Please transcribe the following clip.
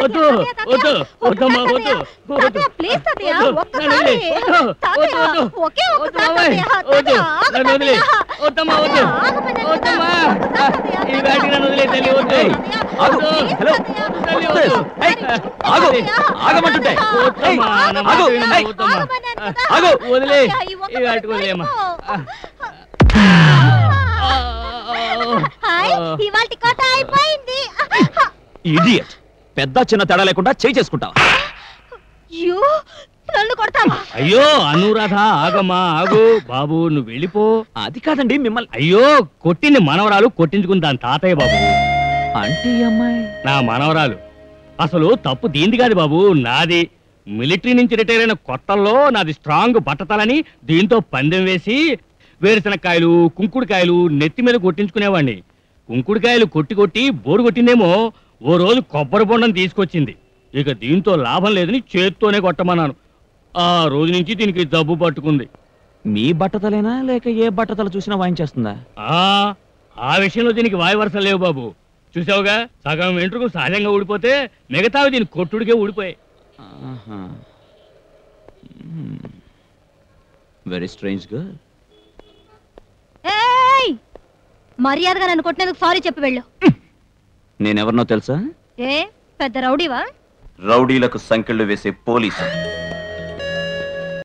వద్దు వద్దు వద్దమ్మా వద్దు ప్లీజ్ తాతయ్య ఒక్కసారి తాతయ్య ఒకే ఒక్కసారి వద్దు నన్ను వదిలే వద్దమ్మా వద్దు వద్దమ్మా ఈ వాటికి నన్ను వదిలే తల్లి వద్దు హలో ఆగు ఆగమంటుంటే ఆగు వదిలే ఈ వాటికి వదిలేమ్మా ఇవాల్టి కోట అయిపోయింది ఇడియట్ పెద్ద చిన్న తేడా లేకుండా చేయి చేసుకుంటావా నన్ను కొడతావా అయ్యో అనురాధ ఆగమ్మా ఆగు బాబు నువ్వు వెళ్ళిపో అది కాదండి మిమ్మల్ని అయ్యో కొట్టింది మనవరాలు కొట్టించుకుని దాని తాతయ్య బాబు అంటే అమ్మాయి నా మనవరాలు అసలు తప్పు దీంది కాదు బాబు నాది మిలిటరీ నుంచి రిటైర్ అయిన కొత్తల్లో నాది స్ట్రాంగ్ బట్టతలని దీంతో పందెం వేసి వేరుశనక్కాయలు కుంకుడుకాయలు నెత్తి మీద కొట్టించుకునేవాడిని కుంకుడుకాయలు కొట్టి కొట్టి బోరు కొట్టిందేమో ఓ రోజు కొబ్బరి బొండం తీసుకొచ్చింది ఇక దీంతో లాభం లేదని చేత్తోనే కొట్టమన్నాను ఆ రోజు నుంచి దీనికి జబ్బు పట్టుకుంది మీ బట్టతలేనా లేక ఏ బట్టతల చూసినా వాయించేస్తుందా ఆ విషయంలో దీనికి వాయువరసలు లేవు బాబు చూసావుగా సగం వెంట్రుకు సహజంగా ఊడిపోతే మిగతావి దీని కొట్టుడికే ఊడిపోయాయి వెరీ స్ట్రేంజ్ గర్ల్ మర్యాదగా నన్ను కొట్టినందుకు సారీ చెప్పి వెళ్ళు నేనెవరినో తెలుసా ఏ పెద్ద రౌడీవా రౌడీలకు సంకెళ్ళు వేసే పోలీసు